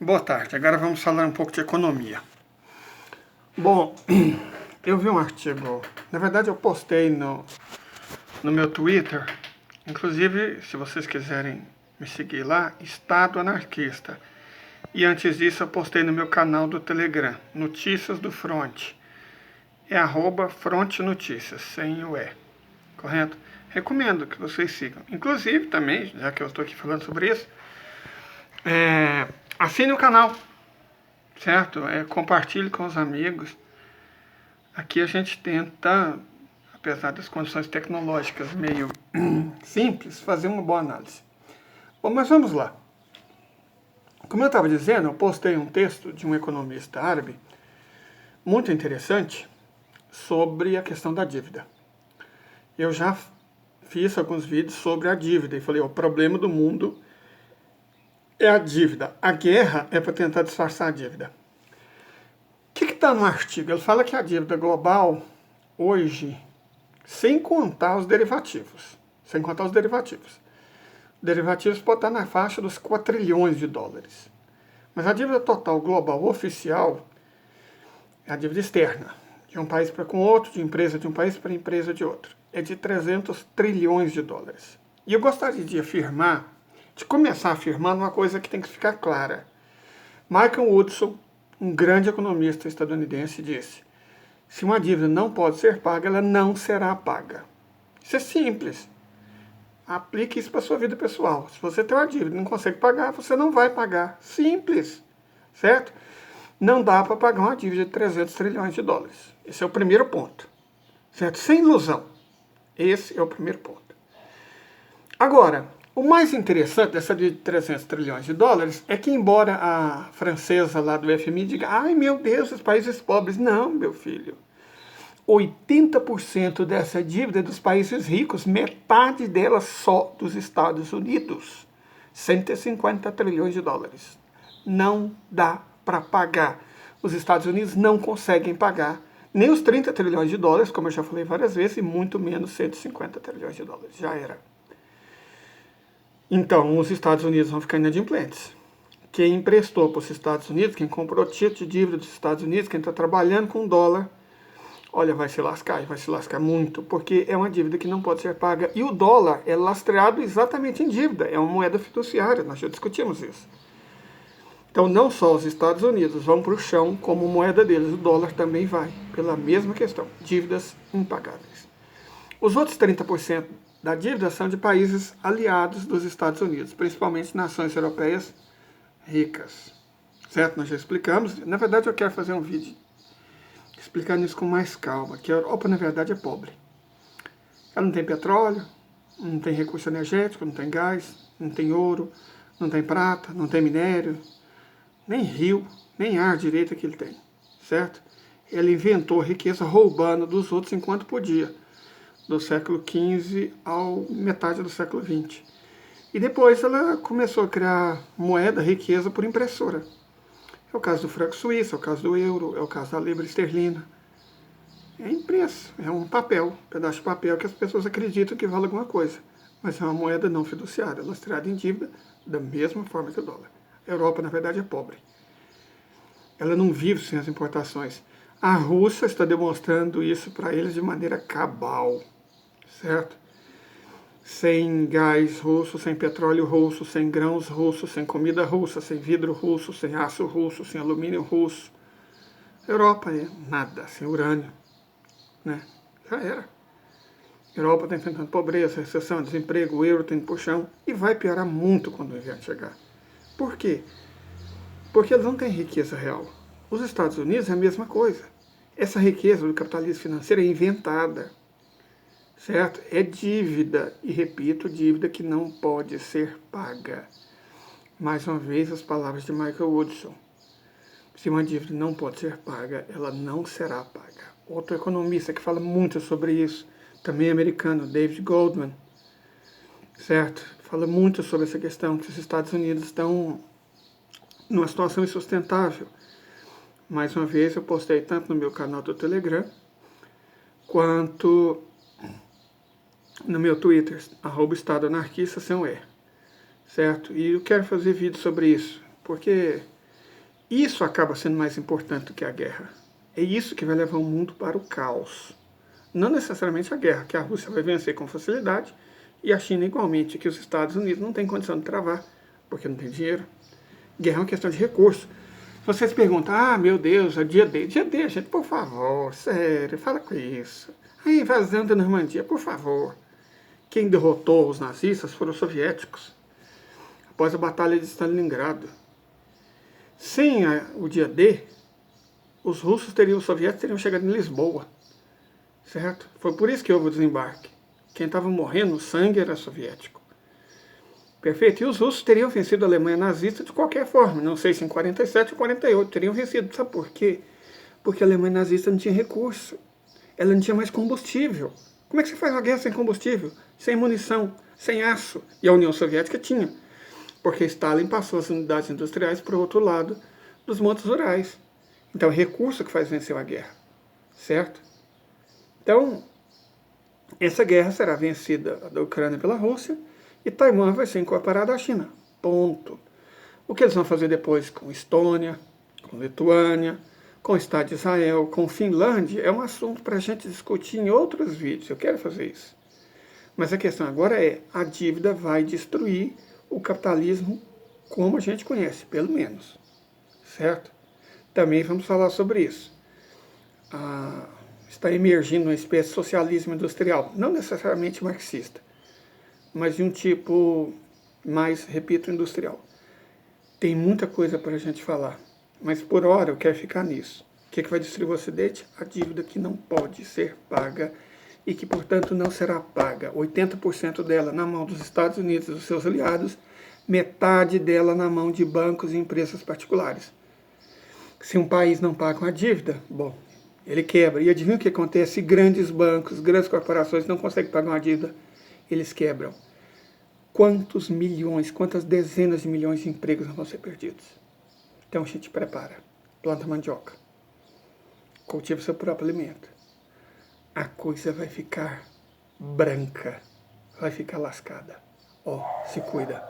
Boa tarde, agora vamos falar um pouco de economia. Bom, eu vi um artigo, na verdade eu postei no meu Twitter, inclusive se vocês quiserem me seguir lá, Estado Anarquista. E antes disso eu postei no meu canal do Telegram, Notícias do Front. É @Front Notícias, sem o E, correto? Recomendo que vocês sigam. Inclusive também, já que eu estou aqui falando sobre isso, assine o canal, certo? Compartilhe com os amigos. Aqui a gente tenta, apesar das condições tecnológicas meio simples, fazer uma boa análise. Bom, mas vamos lá. Como eu estava dizendo, eu postei um texto de um economista árabe muito interessante sobre a questão da dívida. Eu já fiz alguns vídeos sobre a dívida e falei, o problema do mundo é a dívida. A guerra é para tentar disfarçar a dívida. O que está no artigo? Ele fala que a dívida global, hoje, sem contar os derivativos, derivativos podem estar na faixa dos 4 trilhões de dólares. Mas a dívida total global oficial é a dívida externa, de um país para com outro, de empresa de um país para empresa de outro. É de 300 trilhões de dólares. E eu gostaria de começar afirmando uma coisa que tem que ficar clara. Michael Woodson, um grande economista estadunidense, disse: se uma dívida não pode ser paga, ela não será paga. Isso é simples. Aplique isso para a sua vida pessoal. Se você tem uma dívida e não consegue pagar, você não vai pagar. Simples. Certo? Não dá para pagar uma dívida de 300 trilhões de dólares. Esse é o primeiro ponto. Certo? Sem ilusão. Esse é o primeiro ponto. Agora, o mais interessante dessa dívida de 300 trilhões de dólares é que, embora a francesa lá do FMI diga, ai meu Deus, os países pobres. Não, meu filho. 80% dessa dívida é dos países ricos, metade dela só dos Estados Unidos. 150 trilhões de dólares. Não dá para pagar. Os Estados Unidos não conseguem pagar nem os 30 trilhões de dólares, como eu já falei várias vezes, e muito menos 150 trilhões de dólares. Já era. Então, os Estados Unidos vão ficar inadimplentes. Quem emprestou para os Estados Unidos, quem comprou título de dívida dos Estados Unidos, quem está trabalhando com dólar, olha, vai se lascar, e vai se lascar muito, porque é uma dívida que não pode ser paga. E o dólar é lastreado exatamente em dívida, é uma moeda fiduciária, nós já discutimos isso. Então, não só os Estados Unidos vão para o chão como moeda deles, o dólar também vai, pela mesma questão, dívidas impagáveis. Os outros 30% da dívida são de países aliados dos Estados Unidos, principalmente nações europeias ricas. Certo? Nós já explicamos. Na verdade, eu quero fazer um vídeo explicando isso com mais calma, que a Europa, na verdade, é pobre. Ela não tem petróleo, não tem recurso energético, não tem gás, não tem ouro, não tem prata, não tem minério, nem rio, nem ar direito que ele tem, certo? Ele inventou riqueza roubando dos outros enquanto podia, do século XV ao metade do século XX. E depois ela começou a criar moeda, riqueza por impressora. É o caso do franco suíço, é o caso do euro, é o caso da libra esterlina. É impresso, é um papel, um pedaço de papel que as pessoas acreditam que vale alguma coisa. Mas é uma moeda não fiduciária, lastreada em dívida, da mesma forma que o dólar. A Europa, na verdade, é pobre. Ela não vive sem as importações. A Rússia está demonstrando isso para eles de maneira cabal, certo? Sem gás russo, sem petróleo russo, sem grãos russos, sem comida russa, sem vidro russo, sem aço russo, sem alumínio russo. A Europa é nada, sem urânio, né? Já era. A Europa está enfrentando pobreza, recessão, desemprego, o euro tem puxão e vai piorar muito quando o inverno chegar. Por quê? Porque eles não têm riqueza real. Os Estados Unidos é a mesma coisa. Essa riqueza do capitalismo financeiro é inventada, certo? É dívida, e repito, dívida que não pode ser paga. Mais uma vez, as palavras de Michael Woodson. Se uma dívida não pode ser paga, ela não será paga. Outro economista que fala muito sobre isso, também americano, David Goldman, certo? Fala muito sobre essa questão, que os Estados Unidos estão numa situação insustentável. Mais uma vez, eu postei tanto no meu canal do Telegram, quanto no meu Twitter, @Estado Anarquista, sem o E, certo? E eu quero fazer vídeo sobre isso, porque Isso acaba sendo mais importante do que a guerra. É isso que vai levar o mundo para o caos. Não necessariamente a guerra, que a Rússia vai vencer com facilidade, e a China igualmente, que os Estados Unidos não têm condição de travar, porque não tem dinheiro. Guerra é uma questão de recurso. Se vocês perguntam, meu Deus, é dia D, gente, por favor, sério, fala com isso. A invasão da Normandia, por favor. Quem derrotou os nazistas foram os soviéticos, após a Batalha de Stalingrado. Sem o dia D, os soviéticos teriam chegado em Lisboa, certo? Foi por isso que houve o desembarque. Quem estava morrendo, o sangue era soviético. Perfeito? E os russos teriam vencido a Alemanha nazista de qualquer forma. Não sei se em 47 ou 48 teriam vencido. Sabe por quê? Porque a Alemanha nazista não tinha recurso. Ela não tinha mais combustível. Como é que você faz uma guerra sem combustível? Sem munição, sem aço? E a União Soviética tinha. Porque Stalin passou as unidades industriais para o outro lado dos montes Urais. Então é recurso que faz vencer a guerra. Certo? Então, essa guerra será vencida da Ucrânia pela Rússia e Taiwan vai ser incorporada à China. Ponto. O que eles vão fazer depois com Estônia, com Lituânia, com o Estado de Israel, com Finlândia, é um assunto para a gente discutir em outros vídeos. Eu quero fazer isso. Mas a questão agora é, a dívida vai destruir o capitalismo como a gente conhece, pelo menos. Certo? Também vamos falar sobre isso. Está emergindo uma espécie de socialismo industrial, não necessariamente marxista, mas de um tipo mais, repito, industrial. Tem muita coisa para a gente falar, mas por hora eu quero ficar nisso. O que vai destruir o Ocidente? A dívida que não pode ser paga e que, portanto, não será paga. 80% dela na mão dos Estados Unidos e dos seus aliados, metade dela na mão de bancos e empresas particulares. Se um país não paga uma dívida, bom, ele quebra. E adivinha o que acontece? Grandes bancos, grandes corporações não conseguem pagar uma dívida, eles quebram. Quantos milhões, quantas dezenas de milhões de empregos vão ser perdidos? Então a gente prepara. Planta mandioca. Cultiva seu próprio alimento. A coisa vai ficar branca. Vai ficar lascada. Se cuida.